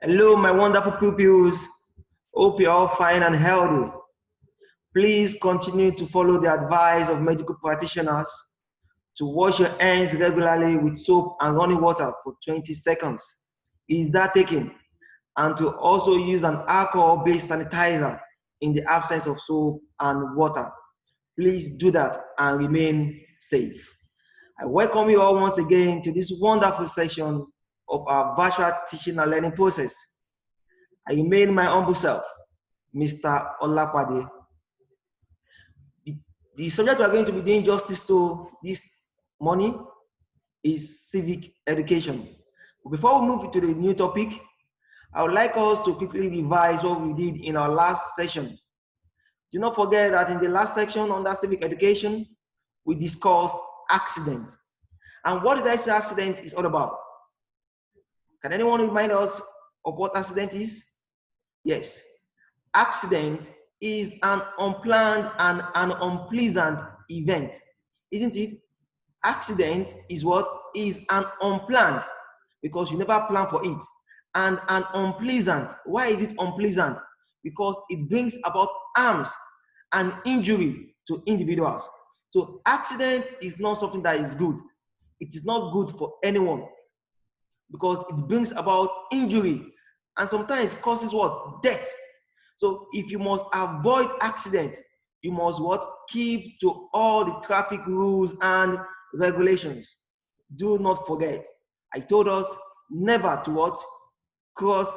Hello, my wonderful pupils. Hope you're all fine and healthy. Please continue to follow the advice of medical practitioners to wash your hands regularly with soap and running water for 20 seconds. Is that taken? And to also use an alcohol-based sanitizer in the absence of soap and water. Please do that and remain safe. I welcome you all once again to this wonderful session of our virtual teaching and learning process. I remain my humble self, Mr. Olapade. The subject we are going to be doing justice to this morning is civic education. Before we move to the new topic, I would like us to quickly revise what we did in our last session. Do not forget that in the last section under civic education, we discussed accident. And what did I say accident is all about? Can anyone remind us of what accident is? Yes. Accident is an unplanned and an unpleasant event, isn't it? Accident is what? Is an unplanned, because you never plan for it. And an unpleasant. Why is it unpleasant? Because it brings about harms and injury to individuals. So accident is not something that is good. It is not good for anyone because it brings about injury and sometimes causes what? Death. So if you must avoid accident, you must what? Keep to all the traffic rules and regulations. Do not forget, I told us never to what? Cross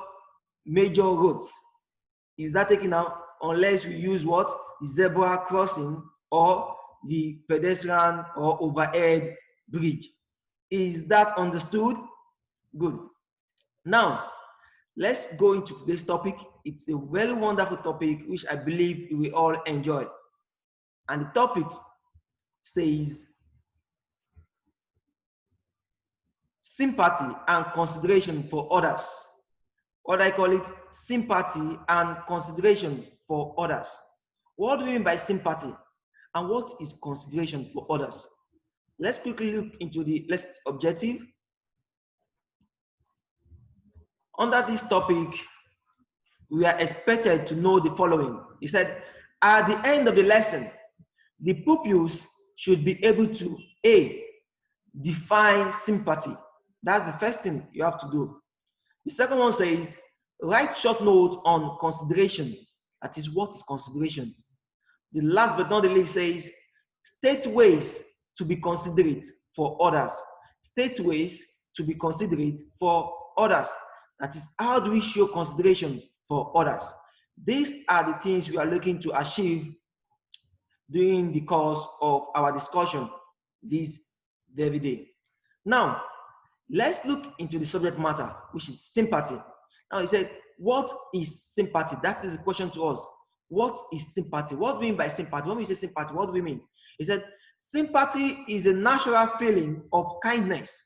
major roads. Is that taken out? Unless we use what? The zebra crossing or the pedestrian or overhead bridge. Is that understood? Good. Now, let's go into today's topic. It's a very wonderful topic which I believe we all enjoy. And the topic says sympathy and consideration for others. What I call it, sympathy and consideration for others. What do we mean by sympathy? And what is consideration for others? Let's quickly look into the objective. Under this topic, we are expected to know the following. He said, at the end of the lesson, the pupils should be able to A, define sympathy. That's the first thing you have to do. The second one says, write short note on consideration. That is, what is consideration? The last but not the least says, state ways to be considerate for others. State ways to be considerate for others. That is, how do we show consideration for others? These are the things we are looking to achieve during the course of our discussion this very day. Now, let's look into the subject matter, which is sympathy. Now, he said, what is sympathy? That is the question to us. What is sympathy? What do we mean by sympathy? When we say sympathy, what do we mean? He said, sympathy is a natural feeling of kindness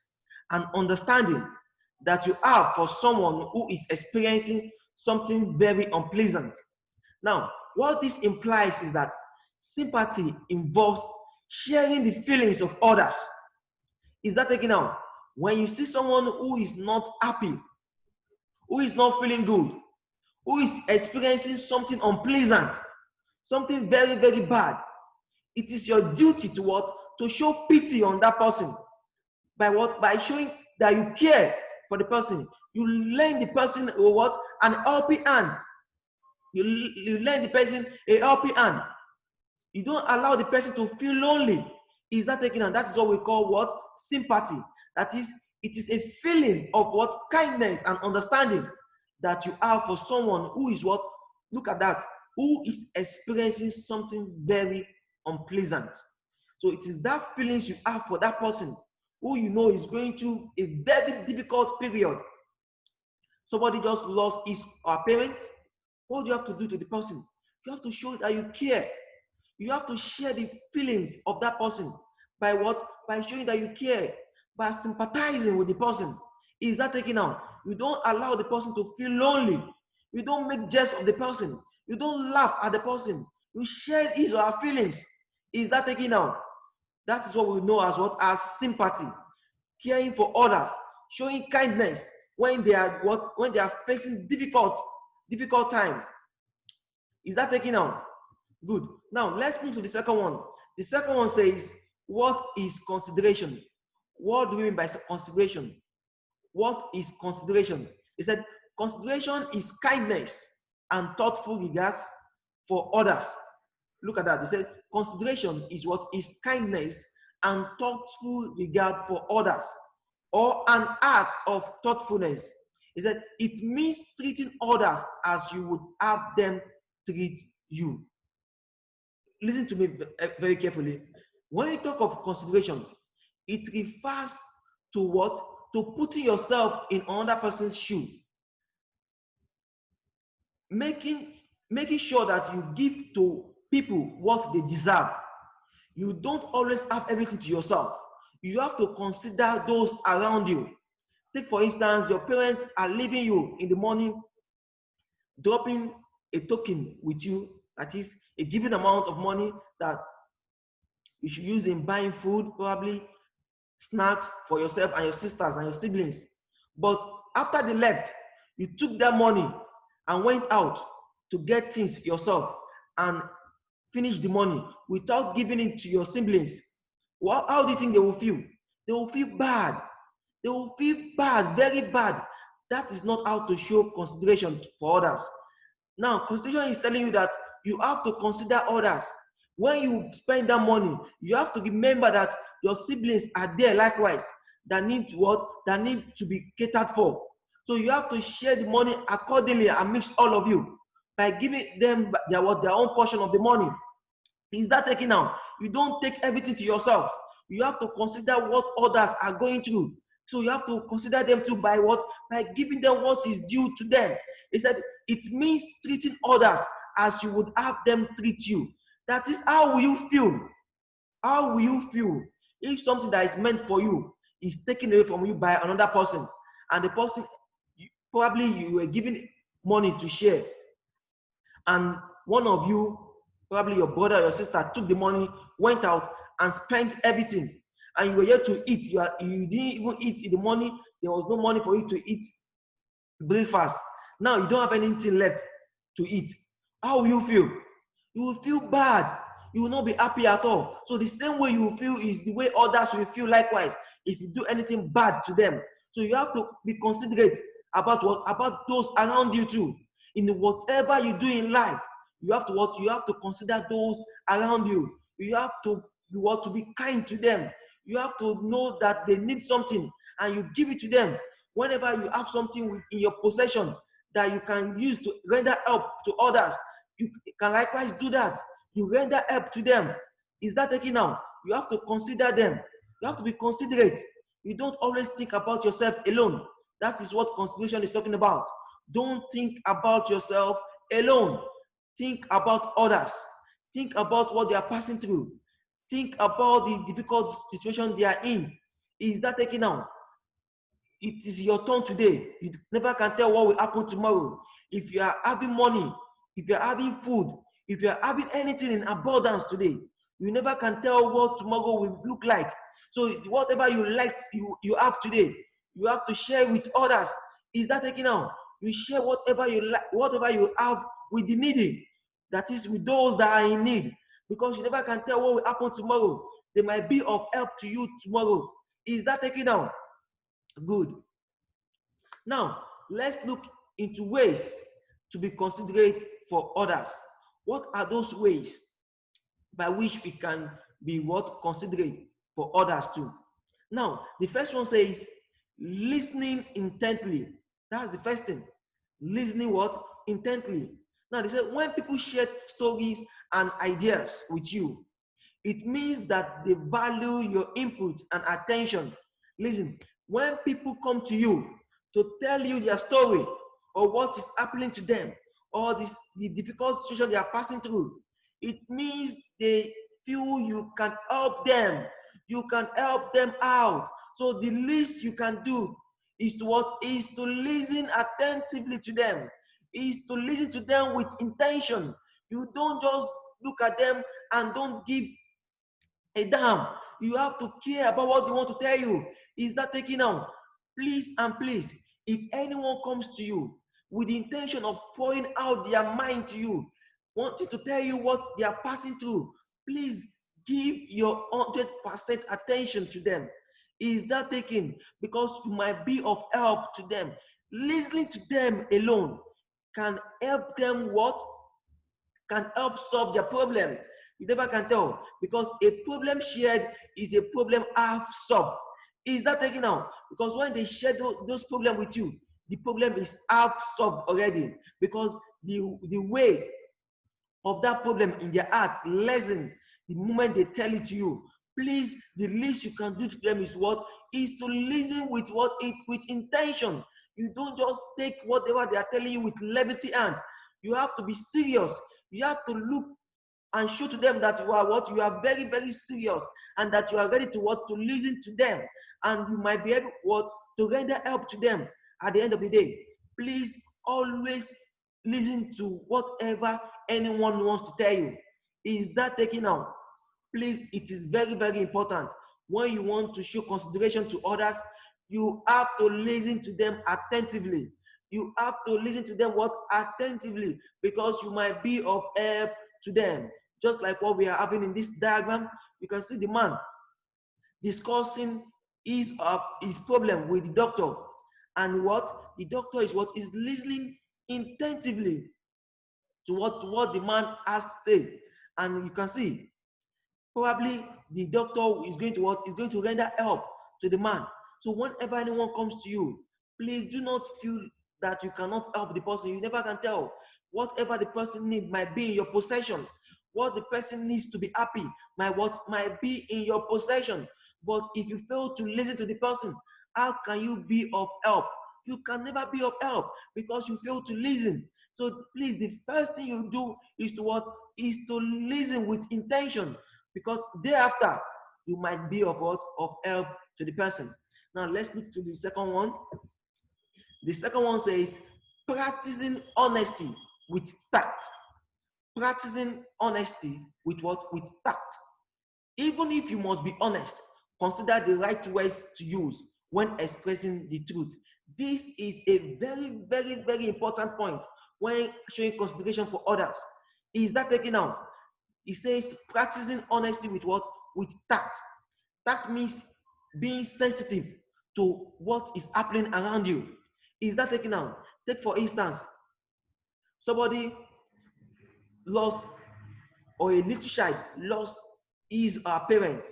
and understanding that you have for someone who is experiencing something very unpleasant. Now, what this implies is that sympathy involves sharing the feelings of others. Is that taken out? When you see someone who is not happy, who is not feeling good, who is experiencing something unpleasant, something very, very bad, it is your duty to what? To show pity on that person. By what? By showing that you care for the person. You lend the person a what? An helping hand. You lend the person a helping hand. You don't allow the person to feel lonely. Is that taken on? That is what we call what? Sympathy. That is, it is a feeling of what? Kindness and understanding that you have for someone who is what? Look at that. Who is experiencing something very unpleasant. So it is that feelings you have for that person who you know is going through a very difficult period. Somebody just lost his or her parents. What do you have to do to the person? You have to show that you care. You have to share the feelings of that person. By what? By showing that you care. By sympathizing with the person. Is that taken out? You don't allow the person to feel lonely. You don't make jest of the person. You don't laugh at the person. You share his or her feelings. Is that taken out? That is what we know as what? As sympathy. Caring for others. Showing kindness. when they are facing difficult time. Is that taken out? Good. Now let's move to the second one. The second one says, what is consideration? What do we mean by consideration? What is consideration? He said, consideration is kindness and thoughtful regards for others. Look at that. He said, consideration is what is kindness and thoughtful regard for others, or an act of thoughtfulness. He said, it means treating others as you would have them treat you. Listen to me very carefully. When you talk of consideration, it refers to what? To putting yourself in another person's shoe. Making sure that you give to people what they deserve. You don't always have everything to yourself. You have to consider those around you. Take for instance, your parents are leaving you in the morning, dropping a token with you, that is a given amount of money that you should use in buying food, probably snacks for yourself and your sisters and your siblings. But after they left, you took that money and went out to get things yourself and finished the money without giving it to your siblings. Well, how do you think they will feel? They will feel bad. They will feel bad, very bad. That is not how to show consideration for others. Now, consideration is telling you that you have to consider others. When you spend that money, you have to remember that your siblings are there likewise, that need to what? That need to be catered for. So you have to share the money accordingly amidst all of you by giving them their own portion of the money. Is that taken out? You don't take everything to yourself. You have to consider what others are going through. So you have to consider them too by what? By giving them what is due to them. He said it means treating others as you would have them treat you. That is, how will you feel? How will you feel if something that is meant for you is taken away from you by another person, and the person, probably you were given money to share, and one of you, probably your brother or your sister, took the money, went out and spent everything, and you were yet to eat. You didn't even eat the money. There was no money for you to eat breakfast. Now you don't have anything left to eat. How will you feel? You will feel bad. You will not be happy at all. So the same way you will feel is the way others will feel likewise if you do anything bad to them. So you have to be considerate about what? About those around you too. In whatever you do in life, you have to what? You have to consider those around you. You have to to be kind to them. You have to know that they need something and you give it to them. Whenever you have something in your possession that you can use to render help to others, you can likewise do that. You render help to them. Is that taken now? You have to consider them. You have to be considerate. You don't always think about yourself alone. That is what consideration is talking about. Don't think about yourself alone. Think about others. Think about what they are passing through. Think about the difficult situation they are in. Is that taken now? It is your turn today. You never can tell what will happen tomorrow. If you are having money, if you are having food, if you are having anything in abundance today, you never can tell what tomorrow will look like. So whatever you like, you have today, you have to share with others. Is that taken out? You share whatever you like, whatever you have with the needy. That is with those that are in need. Because you never can tell what will happen tomorrow. They might be of help to you tomorrow. Is that taken out? Good. Now, let's look into ways to be considerate for others. What are those ways by which we can be what? Considerate for others too. Now, the first one says, listening intently. That's the first thing. Listening what? Intently. Now, they say when people share stories and ideas with you, it means that they value your input and attention. Listen, when people come to you to tell you their story or what is happening to them or the difficult situation they are passing through, it means they feel you can help them. You can help them out. So the least you can do is to what? Is to listen attentively to them. Is to listen to them with intention. You don't just look at them and don't give a damn. You have to care about what they want to tell you. Is that taking on? Please and please, If anyone comes to you with the intention of pouring out their mind to you, wanting to tell you what they are passing through, please give your 100% attention to them. Is that taken? Because you might be of help to them. Listening to them alone can help them what? Can help solve their problem. You never can tell, because a problem shared is a problem half solved. Is that taken now? Because when they share those problems with you, the problem is half solved already, because the way of that problem in their heart lessen the moment they tell it to you. Please, the least you can do to them is what? Is to listen with what? With intention. You don't just take whatever they are telling you with levity hand. You have to be serious. You have to look and show to them that you are what? You are very, very serious, and that you are ready to what? To listen to them. And you might be able what? To render help to them at the end of the day. Please always listen to whatever anyone wants to tell you. Is that taken out? Please, it is very, very important. When you want to show consideration to others, you have to listen to them attentively. You have to listen to them what? Attentively, because you might be of help to them. Just like what we are having in this diagram, you can see the man discussing his problem with the doctor, and what the doctor is what is listening attentively to what the man has to say. And you can see probably the doctor is going to what? Is going to render help to the man. So whenever anyone comes to you, please do not feel that you cannot help the person. You never can tell. Whatever the person needs might be in your possession. What the person needs to be happy might be in your possession. But if you fail to listen to the person, how can you be of help? You can never be of help, because you fail to listen. So please, the first thing you do is to what? Is to listen with intention, because thereafter you might be of what? Of help to the person. Now let's look to the second one. The second one says practicing honesty with tact. Practicing honesty with what? With tact. Even if you must be honest, consider the right words to use when expressing the truth. This is a very, very, very important point when showing consideration for others. Is that taken out? It says practicing honesty with what? With tact. Tact means being sensitive to what is happening around you. Is that taken out? Take for instance, somebody lost, or a little child lost his or her parent.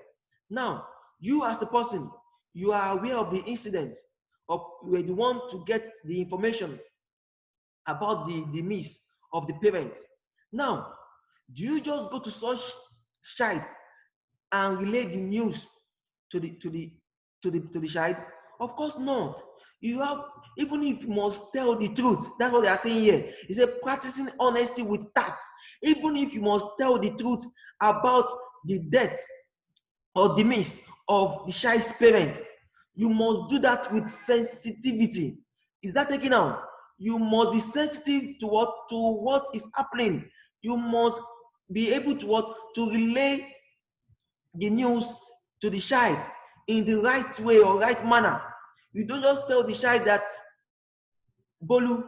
Now, you as a person, you are aware of the incident, or you are the one to get the information about the miss of the parent. Now, do you just go to such child and relay the news to the child? Of course not. You have, even if you must tell the truth, that's what they are saying here. It's a practicing honesty with tact. Even if you must tell the truth about the death or the miss of the child's parent, you must do that with sensitivity. Is that taken out? You must be sensitive to what is happening. You must be able to what? To relay the news to the child in the right way or right manner. You don't just tell the child that, Bolu,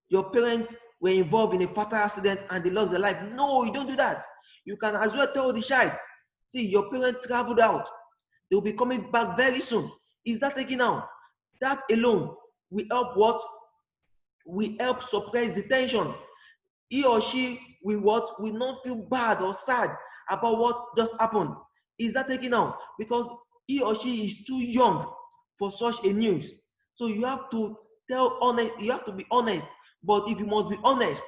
your parents were involved in a fatal accident and they lost their life. No, you don't do that. You can as well tell the child, see, your parents traveled out. They'll be coming back very soon. Is that taken out? That alone will help what? Will help suppress the tension. He or she will what? Will not feel bad or sad about what just happened. Is that taken out? Because he or she is too young for such a news. So you have to tell honest, you have to be honest. But if you must be honest,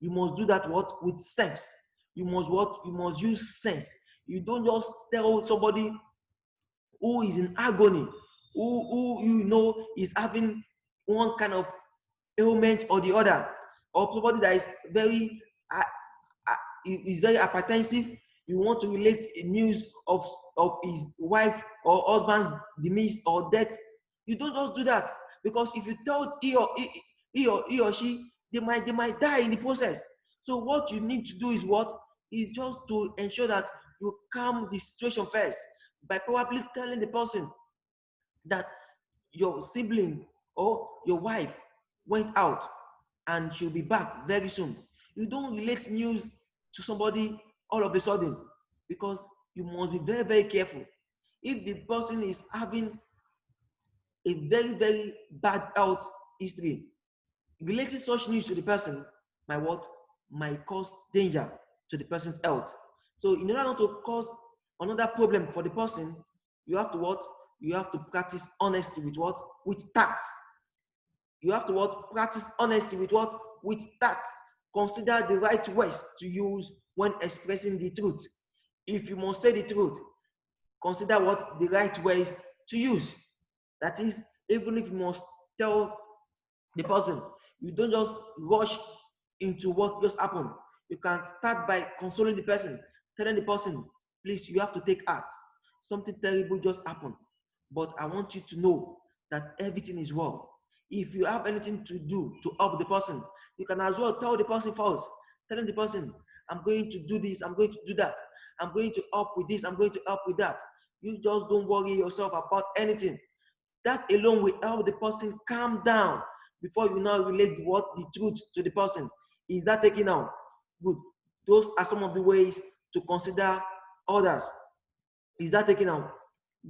you must do that what? With sense. You must what? You must use sense. You don't just tell somebody who is in agony, who you know is having one kind of ailment or the other, or somebody that is very hypertensive. You want to relate news of his wife or husband's demise or death. You don't just do that, because if you tell he or she, they might die in the process. So what you need to do is what? Is just to ensure that you calm the situation first by probably telling the person that your sibling or your wife went out and she'll be back very soon. You don't relate news to somebody all of a sudden, because you must be very, very careful. If the person is having a very, very bad health history, relating such news to the person might cause danger to the person's health. So in order not to cause another problem for the person, you have to what? You have to practice honesty with what? With tact. You have to what? Practice honesty with what? With tact. Consider the right words to use when expressing the truth. If you must say the truth, consider what? The right words to use. That is, even if you must tell the person, you don't just rush into what just happened. You can start by consoling the person, telling the person, please, you have to take heart. Something terrible just happened, but I want you to know that everything is well. If you have anything to do to help the person, you can as well tell the person first, telling the person, I'm going to do this, I'm going to do that, I'm going to help with this, I'm going to help with that. You just don't worry yourself about anything. That alone will help the person calm down before you now relate what the truth to the person. Is that taken out? Good. Those are some of the ways to consider others. Is that taken out?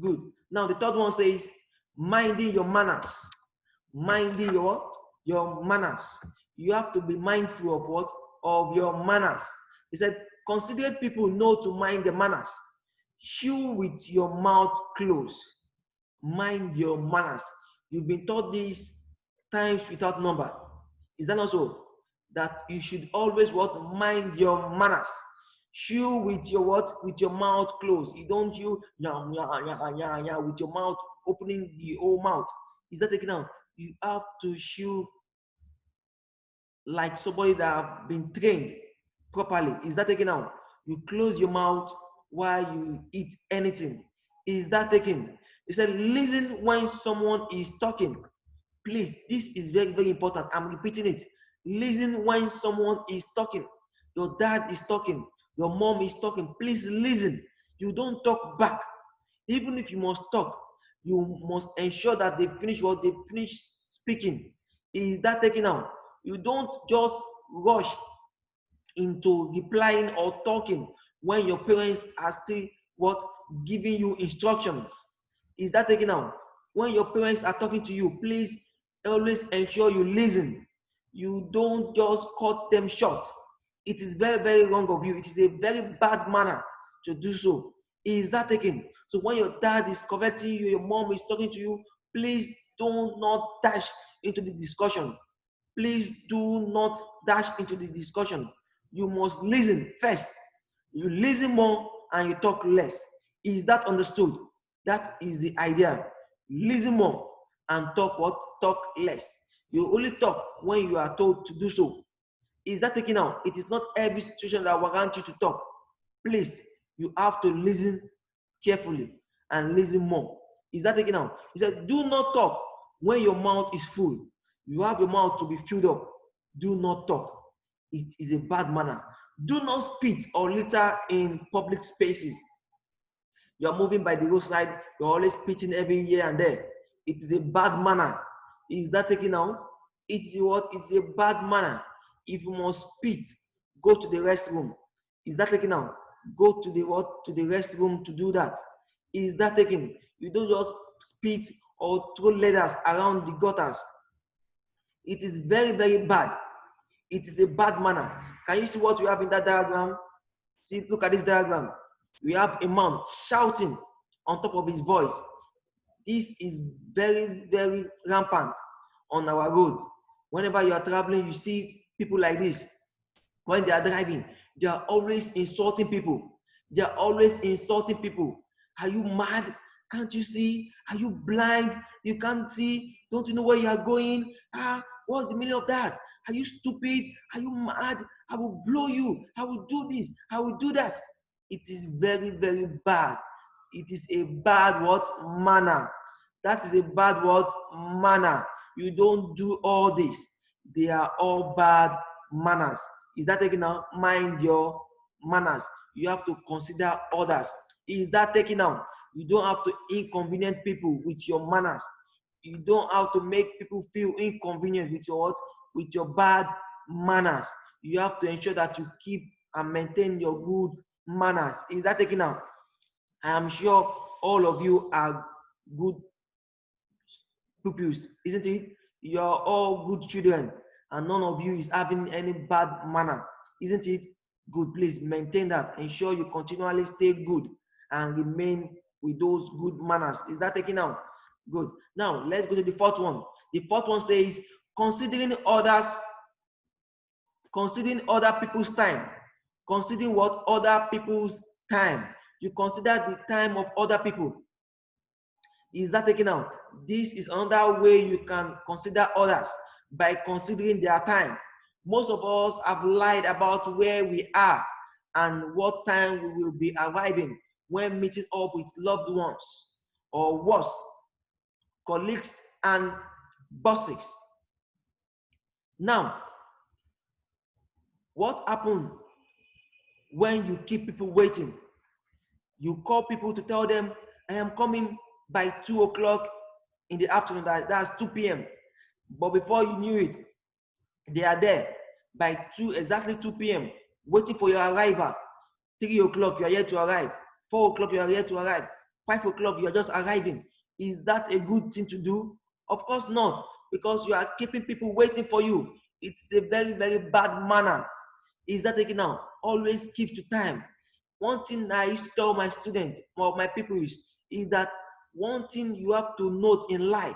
Good. Now the third one says, minding your manners. Minding your what? Your manners. You have to be mindful of what? Of your manners. He said, considerate people know to mind their manners. Chew with your mouth closed. Mind your manners. You've been taught these times without number. Is that not so? That you should always what? Mind your manners. Chew with your what? With your mouth closed. You don't chew with your mouth opening the whole mouth. Is that taken out? You have to chew like somebody that have been trained properly. Is that taken out? You close your mouth while you eat anything. Is that taken? He said, listen when someone is talking. Please, this is very, very important. I'm repeating it. Listen when someone is talking. Your dad is talking. Your mom is talking. Please listen. You don't talk back. Even if you must talk, you must ensure that they finish what they finish speaking. Is that taken out? You don't just rush into replying or talking when your parents are still what? Giving you instructions. Is that taken out? When your parents are talking to you, please always ensure you listen. You don't just cut them short. It is very, very wrong of you. It is a very bad manner to do so. Is that taken? So when your dad is correcting you, your mom is talking to you, please do not dash into the discussion. Please do not dash into the discussion. You must listen first. You listen more and you talk less. Is that understood? That is the idea. Listen more and talk what? Talk less. You only talk when you are told to do so. Is that taken out? It is not every situation that warrants you to talk. Please, you have to listen carefully and listen more. Is that taken out? He said, do not talk when your mouth is full. You have your mouth to be filled up. Do not talk. It is a bad manner. Do not spit or litter in public spaces. You're moving by the roadside, you're always spitting every here and there. It is a bad manner. Is that taken out? It's what? It's a bad manner. If you must spit, go to the restroom. Is that taken out? Go to the what? To the restroom to do that. Is that taken? You don't just spit or throw letters around the gutters. It is very, very bad. It is a bad manner. Can you see what we have in that diagram? See, look at this diagram. We have a man shouting on top of his voice. This is very, very rampant on our road. Whenever you are traveling, you see people like this. When they are driving, they are always insulting people. They are always insulting people. Are you mad? Can't you see? Are you blind? You can't see? Don't you know where you are going? What's the meaning of that? Are you stupid? Are you mad? I will blow you. I will do this. I will do that. It is very, very bad. It is a bad what? Manner. That is a bad what? Manner. You don't do all this. They are all bad manners. Is that taken out? Mind your manners. You have to consider others. Is that taken out? You don't have to inconvenience people with your manners. You don't have to make people feel inconvenient with your what? With your bad manners. You have to ensure that you keep and maintain your good manners. Is that taken out? I am sure all of you are good pupils, isn't it? You are all good children, and none of you is having any bad manner, isn't it? Good. Please maintain that. Ensure you continually stay good and remain with those good manners. Is that taken out? Good. Now let's go to the fourth one. The fourth one says considering others, considering other people's time. Considering what? Other people's time. You consider the time of other people. Is that taken out? This is another way you can consider others, by considering their time. Most of us have lied about where we are and what time we will be arriving when meeting up with loved ones, or worse, colleagues and bosses. Now, what happens when you keep people waiting? You call people to tell them, I am coming by 2 o'clock in the afternoon, that's 2 p.m. But before you knew it, they are there by exactly 2 p.m. waiting for your arrival. 3 o'clock, you are here to arrive. 4 o'clock, you are here to arrive. 5 o'clock, you are just arriving. Is that a good thing to do? Of course not, because you are keeping people waiting for you. It's a very, very bad manner. Is that taken out? Always keep to time. One thing I used to tell my students or my people is that one thing you have to note in life,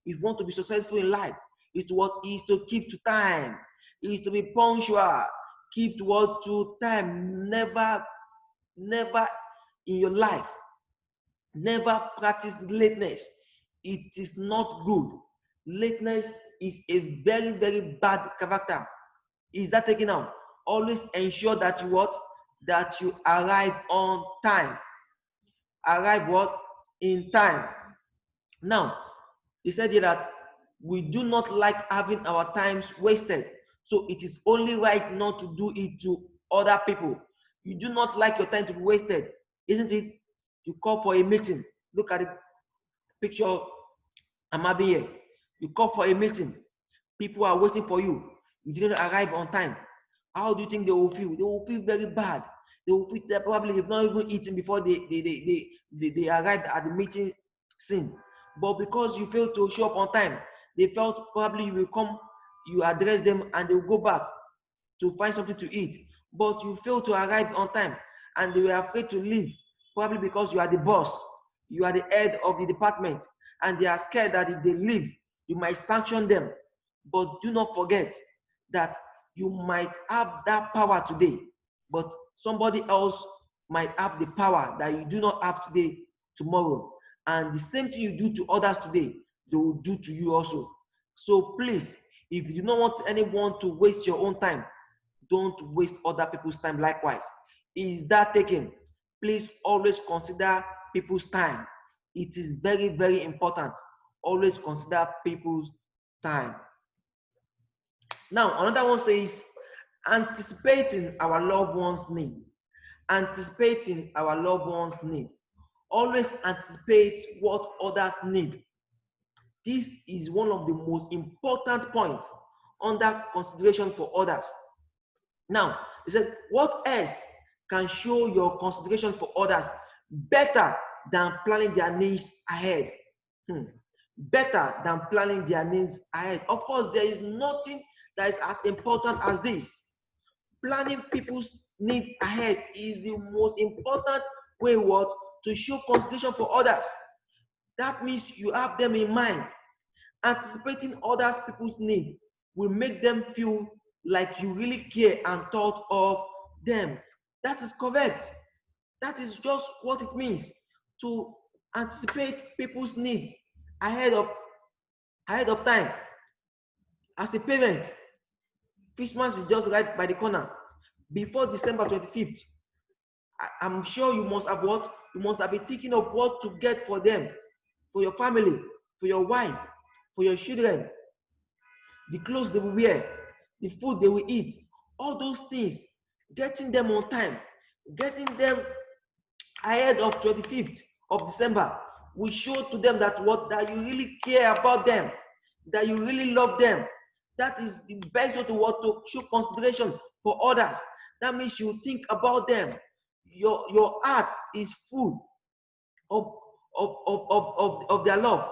if you want to be successful in life, is to what? Is to keep to time. Is to be punctual. Keep to what? To time. Never in your life, never practice lateness. It is not good. Lateness is a very, very bad character. Is that taken out? Always ensure that you what? That you arrive on time. Arrive what? In time. Now, he said here that we do not like having our times wasted. So it is only right not to do it to other people. You do not like your time to be wasted, isn't it? You call for a meeting. Look at the picture I'm having here. You call for a meeting. People are waiting for you. You didn't arrive on time. How do you think they will feel? They will feel very bad. They will feel that probably they've not even eaten before they arrived at the meeting scene. But because you failed to show up on time, they felt probably you will come, you address them, and they will go back to find something to eat. But you failed to arrive on time, and they were afraid to leave, probably because you are the boss, you are the head of the department, and they are scared that if they leave, you might sanction them. But do not forget that you might have that power today, but somebody else might have the power that you do not have today, tomorrow. And the same thing you do to others today, they will do to you also. So please, if you do not want anyone to waste your own time, don't waste other people's time likewise. Is that taken? Please always consider people's time. It is very, very important. Always consider people's time. Now, another one says, anticipating our loved ones' need. Anticipating our loved ones' need. Always anticipate what others need. This is one of the most important points under consideration for others. Now, he said, what else can show your consideration for others better than planning their needs ahead? Better than planning their needs ahead. Of course, there is nothing that is as important as this. Planning people's needs ahead is the most important way what? To show consideration for others. That means you have them in mind. Anticipating others people's needs will make them feel like you really care and thought of them. That is correct. That is just what it means to anticipate people's need ahead of time. As a parent, Christmas is just right by the corner. Before December 25th, I'm sure you must have what? You must have been thinking of what to get for them, for your family, for your wife, for your children, the clothes they will wear, the food they will eat, all those things, getting them on time, getting them ahead of 25th of December will show to them that that you really care about them, that you really love them. That is the best way to show consideration for others. That means you think about them. Your heart is full of their love.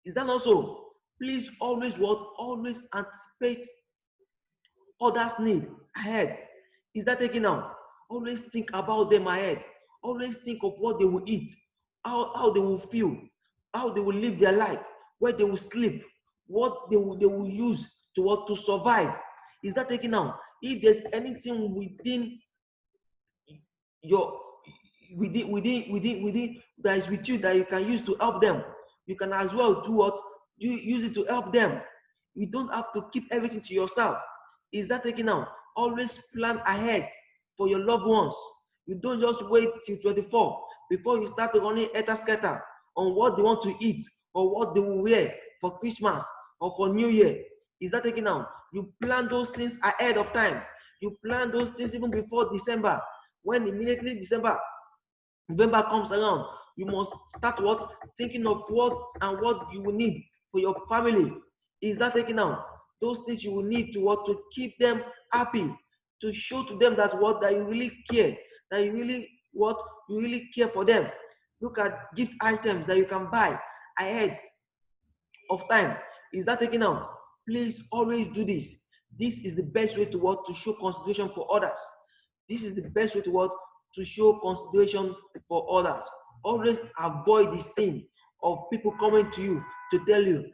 Is that also? Please always always anticipate others' need ahead. Is that taking out? Always think about them ahead. Always think of what they will eat, how they will feel, how they will live their life, where they will sleep, what they will use to survive. Is that taking out? If there's anything within your within that is with you that you can use to help them, you can as well use it to help them. You don't have to keep everything to yourself. Is that taking out? Always plan ahead for your loved ones. You don't just wait till 24 before you start running scatter on what they want to eat or what they will wear for Christmas or for New Year. Is that taking out? You plan those things ahead of time. You plan those things even before December. When immediately November comes around, you must start thinking of what you will need for your family. Is that taking out? Those things you will need to keep them happy, to show to them that that you really care, that you really care for them. Look at gift items that you can buy ahead of time. Is that taking out? Please always do this. This is the best way to show consideration for others. This is the best way to show consideration for others. Always avoid the sin of people coming to you to tell you,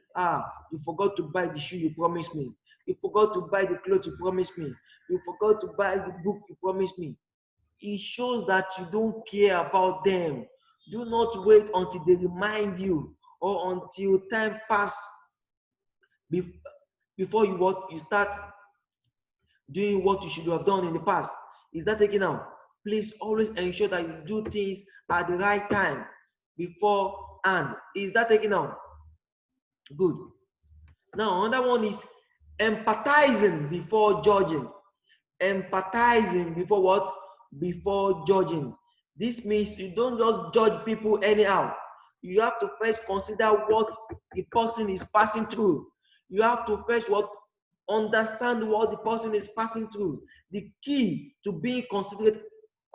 you forgot to buy the shoe you promised me. You forgot to buy the clothes you promised me. You forgot to buy the book you promised me. It shows that you don't care about them. Do not wait until they remind you or until time passes before you start doing what you should have done in the past. Is that taking out? Please always ensure that you do things at the right time beforehand. Is that taking out? Good. Now, another one is empathizing before judging. Empathizing before what? Before judging. This means you don't just judge people anyhow. You have to first consider what the person is passing through. You have to first understand what the person is passing through. The key to being considerate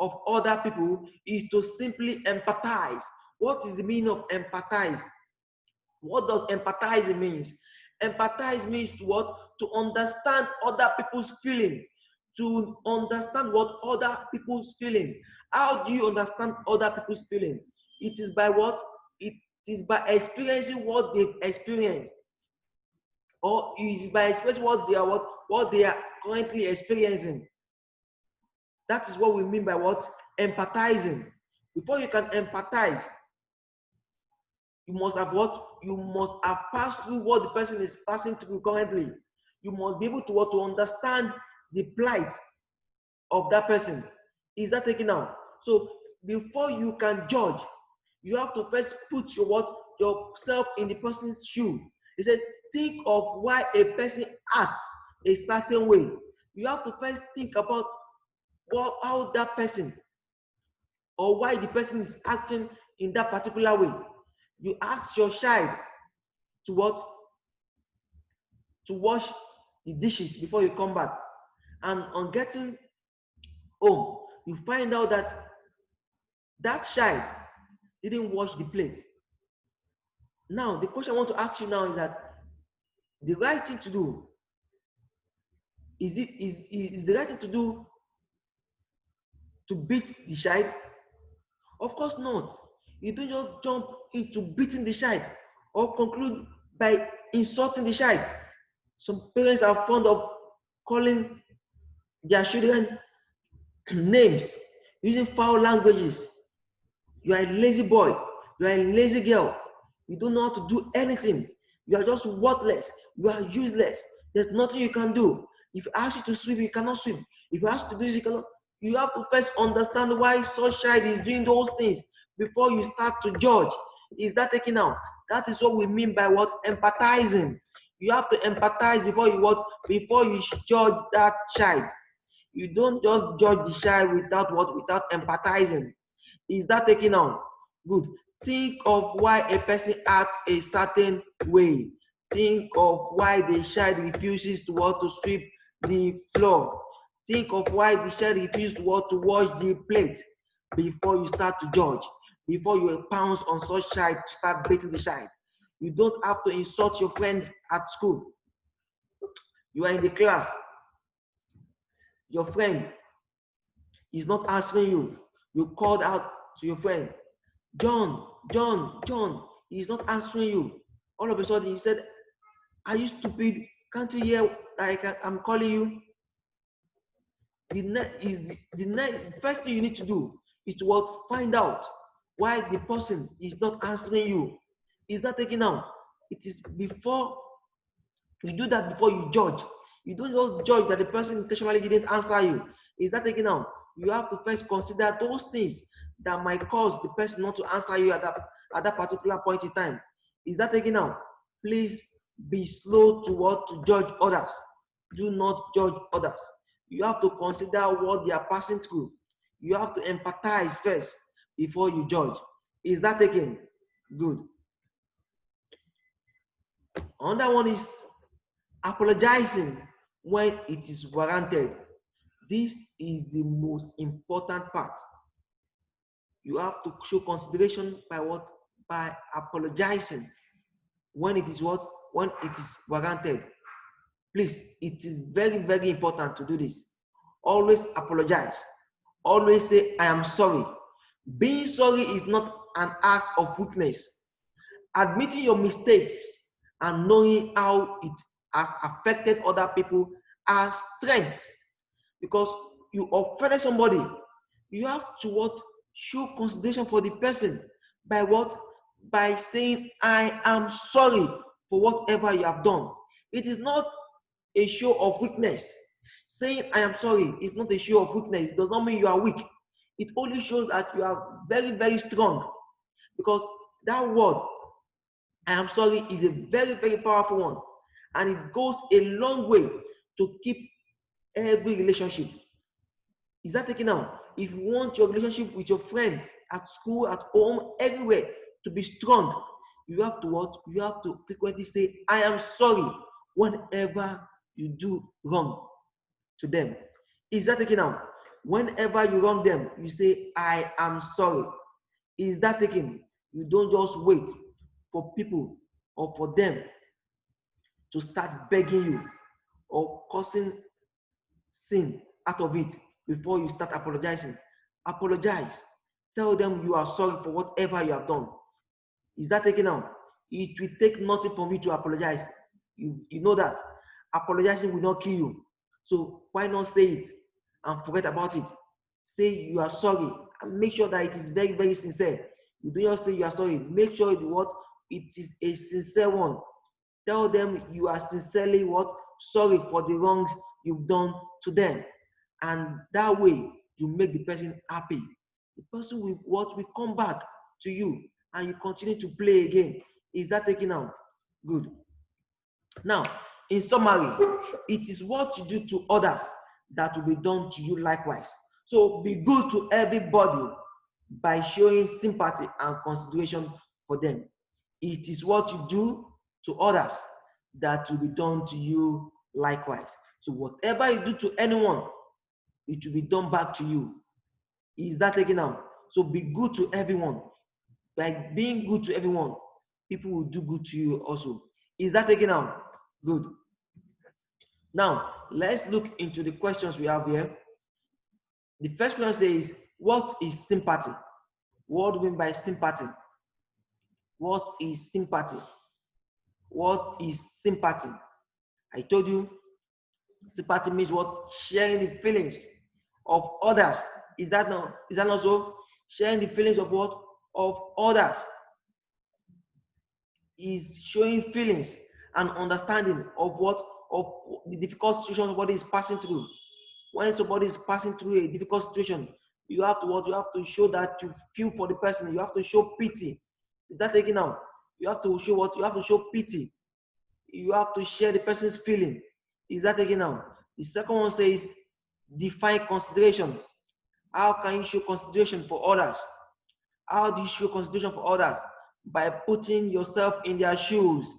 of other people is to simply empathize. What is the meaning of empathize? What does empathize means? Empathize means to understand other people's feeling. To understand what other people's feeling. How do you understand other people's feeling? It is by what? It is by experiencing what they've experienced. Or it is by expressing what they are currently experiencing. That is what we mean by empathizing. Before you can empathize, you must have you must have passed through what the person is passing through currently. You must be able to understand the plight of that person. Is that taken out? So before you can judge, you have to first put yourself in the person's shoe. He said, think of why a person acts a certain way. You have to first think about how that person or why the person is acting in that particular way. You ask your child to wash the dishes before you come back, and on getting home, you find out that that child didn't wash the plate. Now, the question I want to ask you now is that the right thing to do is the right thing to do to beat the child? Of course not. You don't just jump into beating the child or conclude by insulting the child. Some parents are fond of calling their children names, using foul languages. You are a lazy boy. You are a lazy girl. You don't know how to do anything. You are just worthless. You are useless. There's nothing you can do. If I ask you to swim, you cannot swim. If I ask you to do this, you cannot. You have to first understand why such child is doing those things before you start to judge. Is that taken out? That is what we mean by empathizing. You have to empathize before you judge that child. You don't just judge the child without empathizing. Is that taken out? Good. Think of why a person acts a certain way. Think of why the child refuses to want to sweep the floor. Think of why the child refuses to want to wash the plate before you start to judge, before you pounce on such child to start beating the child. You don't have to insult your friends at school. You are in the class. Your friend is not answering you. You called out to your friend, John, John, John. He's not answering you. All of a sudden, you said, are you stupid? Can't you hear I'm calling you? The first thing you need to do is to what? Find out why the person is not answering you. Is not taking out. It is before you do that before you judge. You don't just judge that the person intentionally didn't answer you. Is that taken out? You have to first consider those things that might cause the person not to answer you at that particular point in time. Is that taken out? Please be slow to what? To judge others. Do not judge others. You have to consider what they are passing through. You have to empathize first before you judge. Is that taken? Good. Another one is apologizing when it is warranted. This is the most important part. You have to show consideration by what? By apologizing when it is what? When it is warranted. Please, it is very, very important to do this. Always apologize. Always say, I am sorry. Being sorry is not an act of weakness. Admitting your mistakes and knowing how it has affected other people are strength. Because you offended somebody, you have to what? Show consideration for the person by what? By saying, I am sorry for whatever you have done. It is not a show of weakness. Saying I am sorry is not a show of weakness. It does not mean you are weak. It only shows that you are very, very strong. Because that word, I am sorry, is a very, very powerful one. And it goes a long way to keep every relationship. Is that taken out? If you want your relationship with your friends, at school, at home, everywhere to be strong, you have to what? You have to frequently say, I am sorry whenever you do wrong to them. Is that taken out? Whenever you wrong them, you say, I am sorry. Is that taken? You don't just wait for people or for them to start begging you or causing sin out of it before you start apologizing. Apologize. Tell them you are sorry for whatever you have done. Is that taken out? It will take nothing from you to apologize. You know that. Apologizing will not kill you. So why not say it and forget about it? Say you are sorry and make sure that it is very, very sincere. You do not say you are sorry. Make sure it is a sincere one. Tell them you are sincerely what? Sorry for the wrongs you've done to them. And that way you make the person happy. The person will come back to you and you continue to play again. Is that taken out? Good. Now, in summary, it is what you do to others that will be done to you likewise. So be good to everybody by showing sympathy and consideration for them. It is what you do to others that will be done to you likewise. So whatever you do to anyone, it will be done back to you. Is that taken out? So be good to everyone. By being good to everyone, people will do good to you also. Is that taken out? Good. Now, let's look into the questions we have here. The first question says, what is sympathy? What do we mean by sympathy? What is sympathy? What is sympathy? I told you, sympathy means what? Sharing the feelings of others. Is that not so? Sharing the feelings of what? Of others. Is showing feelings and understanding of what? Of the difficult situation somebody is passing through. When somebody is passing through a difficult situation, you have to what? You have to show that you feel for the person. You have to show pity. Is that taken out? You have to show what? You have to show pity. You have to share the person's feeling. Is that taken out? The second one says, define consideration. How can you show consideration for others? How do you show consideration for others? By putting yourself in their shoes,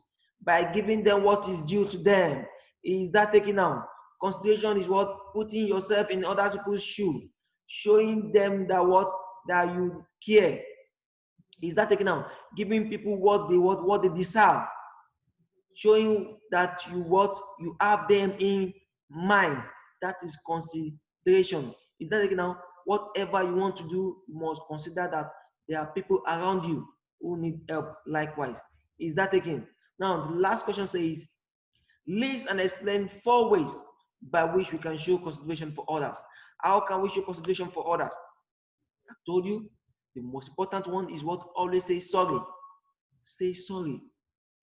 by giving them what is due to them. Is that taking now? Consideration is what? Putting yourself in other people's shoes, showing them that that you care. Is that taking now? Giving people what they deserve, showing that you have them in mind. That is consideration. Is that taking now? Whatever you want to do, you must consider that there are people around you who need help likewise. Is that taken? Now, the last question says, list and explain 4 ways by which we can show consideration for others. How can we show consideration for others? I told you, the most important one is what? Always say sorry. Say sorry.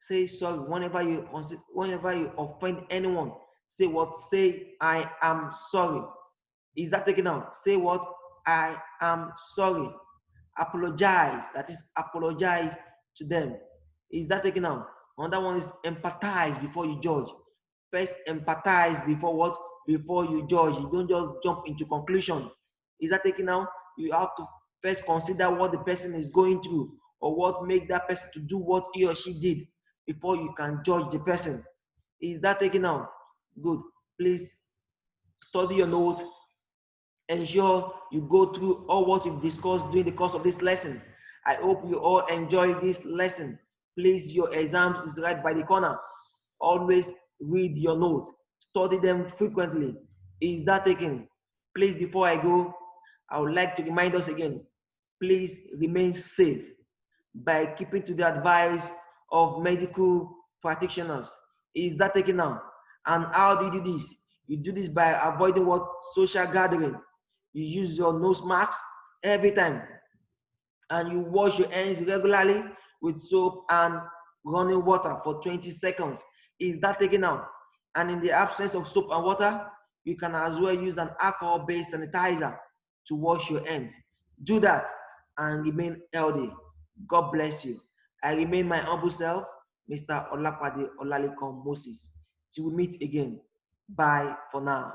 Say sorry. Whenever you offend anyone, say what? Say, I am sorry. Is that taken out? Say what? I am sorry. Apologize. That is, apologize to them. Is that taken out? Another one is empathize before you judge. First, empathize before what? Before you judge. You don't just jump into conclusion. Is that taken out? You have to first consider what the person is going through, or what make that person to do what he or she did, before you can judge the person. Is that taken out? Good. Please study your notes. Ensure you go through all what we've discussed during the course of this lesson. I hope you all enjoy this lesson. Please, your exams is right by the corner. Always read your notes. Study them frequently. Is that taken? Please, before I go, I would like to remind us again. Please remain safe by keeping to the advice of medical practitioners. Is that taken now? And how do you do this? You do this by avoiding what? Social gathering. You use your nose mask every time, and you wash your hands regularly with soap and running water for 20 seconds. Is that taken out? And in the absence of soap and water, you can as well use an alcohol-based sanitizer to wash your hands. Do that and remain healthy. God bless you. I remain my humble self, Mr. Olapade Olalekan Moses. Till we meet again. Bye for now.